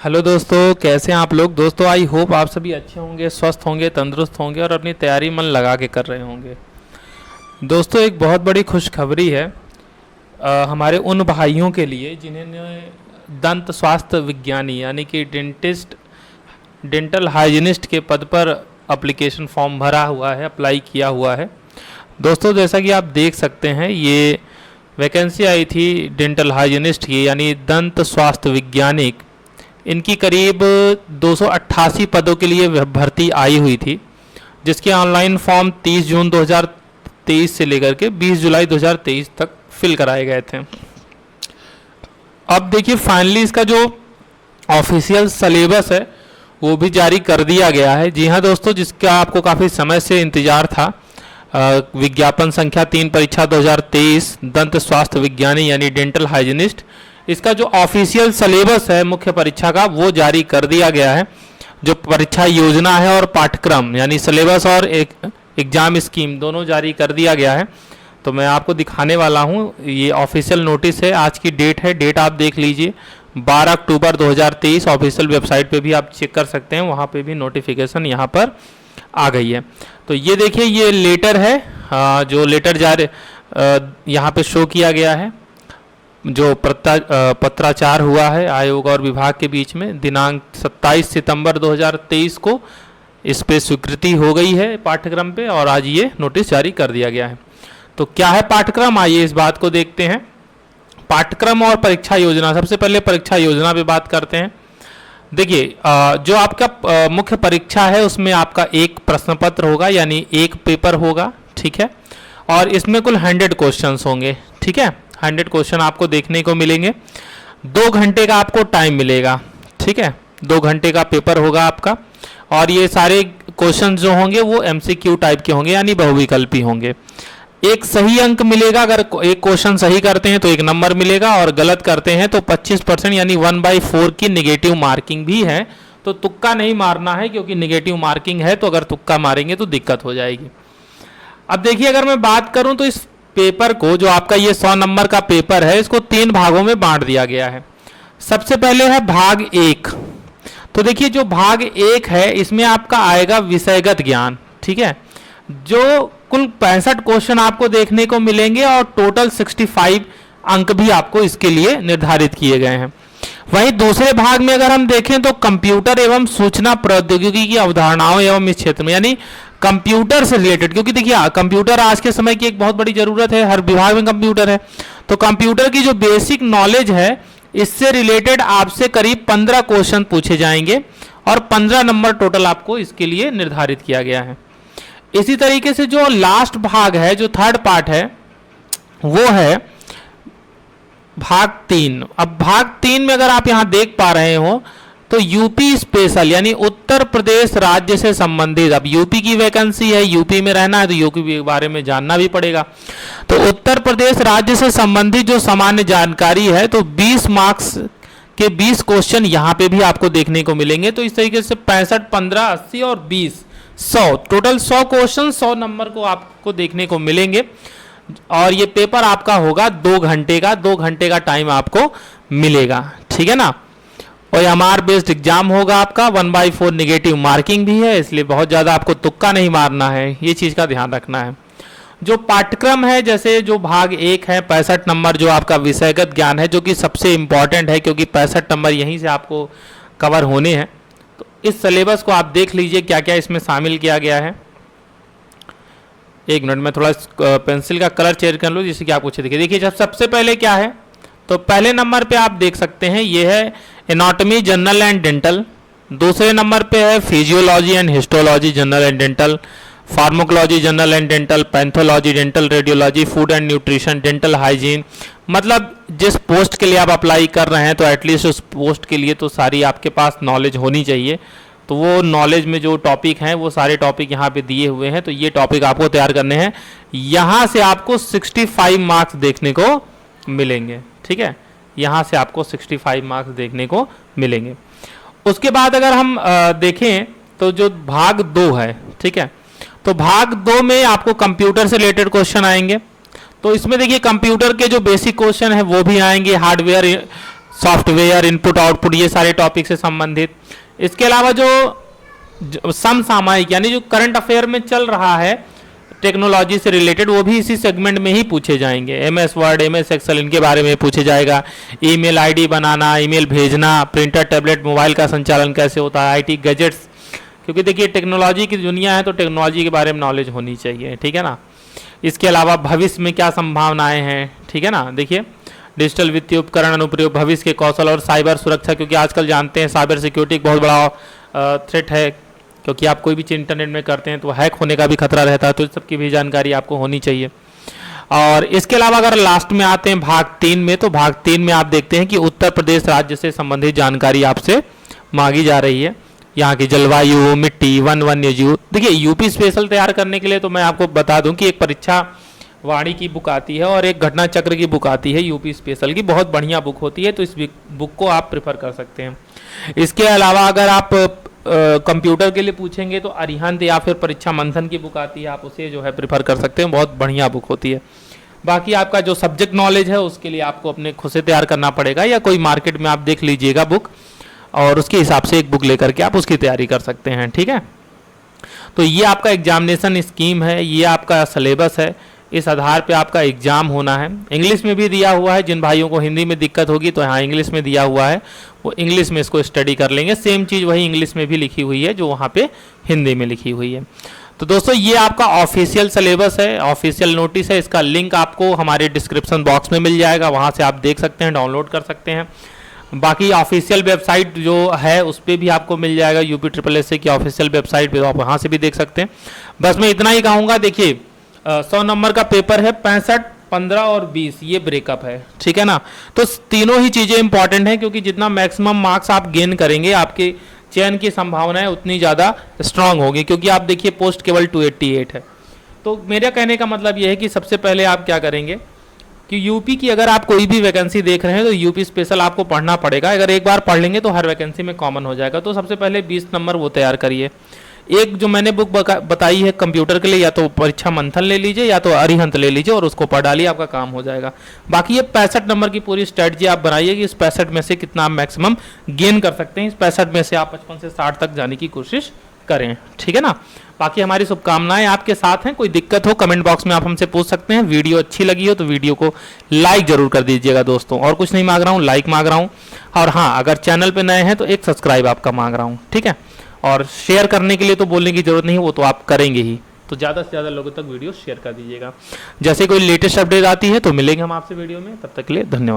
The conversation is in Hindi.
हेलो दोस्तों, कैसे हैं आप लोग। दोस्तों आई होप आप सभी अच्छे होंगे, स्वस्थ होंगे, तंदुरुस्त होंगे और अपनी तैयारी मन लगा के कर रहे होंगे। दोस्तों एक बहुत बड़ी खुशखबरी है हमारे उन भाइयों के लिए जिन्होंने दंत स्वास्थ्य विज्ञानी यानी कि डेंटल हाइजीनिस्ट के पद पर एप्लीकेशन फॉर्म भरा हुआ है, अप्लाई किया हुआ है। दोस्तों जैसा कि आप देख सकते हैं, ये वैकेंसी आई थी डेंटल हाइजीनिस्ट की यानी दंत स्वास्थ्य विज्ञानिक। इनकी करीब 288 पदों के लिए भर्ती आई हुई थी, जिसके ऑनलाइन फॉर्म 30 जून 2023 से लेकर के 20 जुलाई 2023 तक फिल कराए गए थे। अब देखिए फाइनली इसका जो ऑफिशियल सिलेबस है वो भी जारी कर दिया गया है। जी हाँ दोस्तों, जिसका आपको काफ़ी समय से इंतजार था। विज्ञापन संख्या 3 परीक्षा 2023 दंत स्वास्थ्य विज्ञानी यानी डेंटल हाइजीनिस्ट, इसका जो ऑफिशियल सिलेबस है मुख्य परीक्षा का वो जारी कर दिया गया है। जो परीक्षा योजना है और पाठ्यक्रम यानी सिलेबस और एक एग्जाम स्कीम दोनों जारी कर दिया गया है। तो मैं आपको दिखाने वाला हूँ, ये ऑफिशियल नोटिस है। आज की डेट है, डेट आप देख लीजिए 12 अक्टूबर 2023। ऑफिशियल वेबसाइट पे भी आप चेक कर सकते हैं, वहाँ पे भी नोटिफिकेशन यहाँ पर आ गई है। तो ये देखिए, ये लेटर है, जो लेटर जारी यहाँ पे शो किया गया है, जो पत्राचार हुआ है आयोग और विभाग के बीच में दिनांक 27 सितंबर 2023 को इस पे स्वीकृति हो गई है पाठ्यक्रम पे, और आज ये नोटिस जारी कर दिया गया है। तो क्या है पाठ्यक्रम, आइए इस बात को देखते हैं। पाठ्यक्रम और परीक्षा योजना। सबसे पहले परीक्षा योजना पे बात करते हैं। देखिए जो आपका मुख्य परीक्षा है उसमें आपका एक प्रश्न पत्र होगा यानी एक पेपर होगा, ठीक है। और इसमें कुल 100 क्वेश्चंस होंगे, ठीक है। 100 क्वेश्चन आपको देखने को मिलेंगे। 2 घंटे का आपको टाइम मिलेगा, ठीक है। 2 घंटे का पेपर होगा आपका, और ये सारे क्वेश्चन जो होंगे वो MCQ टाइप के होंगे यानी बहुविकल्पी होंगे। एक सही अंक मिलेगा, अगर एक क्वेश्चन सही करते हैं तो 1 नंबर मिलेगा, और गलत करते हैं तो 25% यानी 1/4 की निगेटिव मार्किंग भी है। तो तुक्का नहीं मारना है, क्योंकि निगेटिव मार्किंग है, तो अगर तुक्का मारेंगे तो दिक्कत हो जाएगी। अब देखिए, अगर मैं बात करूं तो इस पेपर को, जो आपका ये 100 नंबर का पेपर है, इसको 3 भागों में बांट दिया गया है। सबसे पहले है भाग 1। तो देखिए जो भाग 1 है इसमें आपका आएगा विषयगत ज्ञान, ठीक है। जो कुल 65 क्वेश्चन आपको देखने को मिलेंगे, और टोटल 65 अंक भी आपको इसके लिए निर्धारित किए गए हैं। वहीं दूसरे भाग में अगर हम देखें तो कंप्यूटर एवं सूचना प्रौद्योगिकी की अवधारणाओं एवं इस क्षेत्र में यानी कंप्यूटर से रिलेटेड, क्योंकि देखिए कंप्यूटर आज के समय की एक बहुत बड़ी जरूरत है, हर विभाग में कंप्यूटर है। तो कंप्यूटर की जो बेसिक नॉलेज है इससे रिलेटेड आपसे करीब 15 क्वेश्चन पूछे जाएंगे, और 15 नंबर टोटल आपको इसके लिए निर्धारित किया गया है। इसी तरीके से जो लास्ट भाग है, जो थर्ड पार्ट है, वो है भाग 3। अब भाग 3 में अगर आप यहां देख पा रहे हो तो यूपी स्पेशल यानी उत्तर प्रदेश राज्य से संबंधित, अब यूपी की वैकेंसी है, यूपी में रहना है तो यूपी के बारे में जानना भी पड़ेगा। तो उत्तर प्रदेश राज्य से संबंधित जो सामान्य जानकारी है, तो 20 मार्क्स के 20 क्वेश्चन यहाँ पे भी आपको देखने को मिलेंगे। तो इस तरीके से 65, 15, 80 और 20, 100, टोटल 100 क्वेश्चन 100 नंबर को आपको देखने को मिलेंगे। और ये पेपर आपका होगा 2 घंटे का, 2 घंटे का टाइम आपको मिलेगा, ठीक है ना। और एमआर बेस्ड एग्जाम होगा आपका, 1/4 निगेटिव मार्किंग भी है, इसलिए बहुत ज़्यादा आपको तुक्का नहीं मारना है, ये चीज़ का ध्यान रखना है। जो पाठ्यक्रम है, जैसे जो भाग 1 है 65 नंबर जो आपका विषयगत ज्ञान है, जो कि सबसे इम्पॉर्टेंट है क्योंकि 65 नंबर यहीं से आपको कवर होने हैं। तो इस सिलेबस को आप देख लीजिए क्या क्या इसमें शामिल किया गया है। एक मिनट में थोड़ा पेंसिल का कलर चेंज कर लो जिससे कि आपको अच्छे दिखे। देखिए जब सबसे पहले क्या है, तो पहले नंबर पे आप देख सकते हैं ये है एनाटॉमी जनरल एंड डेंटल। दूसरे नंबर पे है physiology and histology general and dental, pharmacology general and dental, pathology dental, radiology, food and nutrition, dental hygiene. मतलब जिस पोस्ट के लिए आप अप्लाई कर रहे हैं तो एटलीस्ट उस पोस्ट के लिए तो सारी आपके पास नॉलेज होनी चाहिए। तो वो नॉलेज में जो टॉपिक हैं वो सारे टॉपिक यहाँ पे दिए हुए हैं, तो ये टॉपिक आपको तैयार करने हैं। यहाँ से आपको 65 मार्क्स देखने को मिलेंगे, ठीक है। यहाँ से आपको 65 मार्क्स देखने को मिलेंगे। उसके बाद अगर हम देखें तो जो भाग 2 है, ठीक है, तो भाग 2 में आपको कंप्यूटर से रिलेटेड क्वेश्चन आएंगे। तो इसमें देखिए कंप्यूटर के जो बेसिक क्वेश्चन है वो भी आएंगे, हार्डवेयर सॉफ्टवेयर, इनपुट आउटपुट, ये सारे टॉपिक से संबंधित। इसके अलावा जो समसामयिक यानी जो करंट अफेयर में चल रहा है टेक्नोलॉजी से रिलेटेड, वो भी इसी सेगमेंट में ही पूछे जाएंगे। एमएस वर्ड, एमएस एक्सेल, इनके बारे में पूछे जाएगा। ईमेल आईडी बनाना, ईमेल भेजना, प्रिंटर, टैबलेट, मोबाइल का संचालन कैसे होता है, आईटी गैजेट्स, क्योंकि देखिए टेक्नोलॉजी की दुनिया है तो टेक्नोलॉजी के बारे में नॉलेज होनी चाहिए, ठीक है ना। इसके अलावा भविष्य में क्या संभावनाएं हैं, ठीक है ना। देखिए डिजिटल वित्तीय उपकरण अनुप्रयोग, भविष्य के कौशल और साइबर सुरक्षा, क्योंकि आजकल जानते हैं साइबर सिक्योरिटी एक बहुत बड़ा थ्रेट है, क्योंकि आप कोई भी चीज़ इंटरनेट में करते हैं तो हैक होने का भी खतरा रहता है, तो इस सब की भी जानकारी आपको होनी चाहिए। और इसके अलावा अगर लास्ट में आते हैं भाग 3 में, तो भाग 3 में आप देखते हैं कि उत्तर प्रदेश राज्य से संबंधित जानकारी आपसे मांगी जा रही है। यहाँ की जलवायु, मिट्टी, वन्य जीव। देखिए यूपी स्पेशल तैयार करने के लिए तो मैं आपको बता दूं कि एक परीक्षा वाणी की बुक आती है और एक घटना चक्र की बुक आती है यूपी स्पेशल की, बहुत बढ़िया बुक होती है, तो इस बुक को आप प्रेफर कर सकते हैं। इसके अलावा अगर आप कंप्यूटर के लिए पूछेंगे तो अरिहंत या फिर परीक्षा मंथन की बुक आती है, आप उसे जो है प्रेफर कर सकते हैं, बहुत बढ़िया बुक होती है। बाकी आपका जो सब्जेक्ट नॉलेज है उसके लिए आपको अपने खुद से तैयार करना पड़ेगा, या कोई मार्केट में आप देख लीजिएगा बुक और उसके हिसाब से एक बुक लेकर के आप उसकी तैयारी कर सकते हैं, ठीक है। तो ये आपका एग्जामिनेशन स्कीम है, ये आपका सिलेबस है, इस आधार पे आपका एग्जाम होना है। इंग्लिश में भी दिया हुआ है, जिन भाइयों को हिंदी में दिक्कत होगी तो यहाँ इंग्लिश में दिया हुआ है, वो इंग्लिश में इसको स्टडी कर लेंगे। सेम चीज़ वही इंग्लिश में भी लिखी हुई है जो वहाँ पे हिंदी में लिखी हुई है। तो दोस्तों ये आपका ऑफिशियल सिलेबस है, ऑफिशियल नोटिस है, इसका लिंक आपको हमारे डिस्क्रिप्शन बॉक्स में मिल जाएगा, वहाँ से आप देख सकते हैं, डाउनलोड कर सकते हैं। बाकी ऑफिशियल वेबसाइट जो है उस पर भी आपको मिल जाएगा, यूपी SSS की ऑफिशियल वेबसाइट पे, तो आप वहाँ से भी देख सकते हैं। बस मैं इतना ही कहूँगा, देखिए 100 नंबर का पेपर है, 65, 15 और 20 ये ब्रेकअप है, ठीक है ना। तो तीनों ही चीज़ें इंपॉर्टेंट हैं, क्योंकि जितना मैक्सिमम मार्क्स आप गेन करेंगे आपके चयन की संभावनाएं उतनी ज़्यादा स्ट्रांग होगी, क्योंकि आप देखिए पोस्ट केवल 288 है। तो मेरा कहने का मतलब ये है कि सबसे पहले आप क्या करेंगे कि यूपी की अगर आप कोई भी वैकेंसी देख रहे हैं तो यूपी स्पेशल आपको पढ़ना पड़ेगा। अगर एक बार पढ़ लेंगे तो हर वैकेंसी में कॉमन हो जाएगा। तो सबसे पहले 20 नंबर वो तैयार करिए। एक जो मैंने बुक बताई है कंप्यूटर के लिए, या तो परीक्षा मंथन ले लीजिए या तो अरिहंत ले लीजिए और उसको पढ़ डालिए, आपका काम हो जाएगा। बाकी ये 65 नंबर की पूरी स्ट्रेटजी आप बनाइए कि इस 65 में से कितना आप मैक्सिमम गेन कर सकते हैं। इस 65 में से आप 55 से 60 तक जाने की कोशिश करें, ठीक है ना। बाकी हमारी शुभकामनाएं आपके साथ हैं। कोई दिक्कत हो कमेंट बॉक्स में आप हमसे पूछ सकते हैं। वीडियो अच्छी लगी हो तो वीडियो को लाइक जरूर कर दीजिएगा दोस्तों। और कुछ नहीं मांग रहा हूँ, लाइक मांग रहा हूँ। और हाँ, अगर चैनल पे नए हैं तो एक सब्सक्राइब आपका मांग रहा हूँ, ठीक है। और शेयर करने के लिए तो बोलने की जरूरत नहीं है, वो तो आप करेंगे ही। तो ज़्यादा से ज़्यादा लोगों तक वीडियो शेयर कर दीजिएगा। जैसे कोई लेटेस्ट अपडेट आती है तो मिलेंगे हम आपसे वीडियो में। तब तक के लिए धन्यवाद।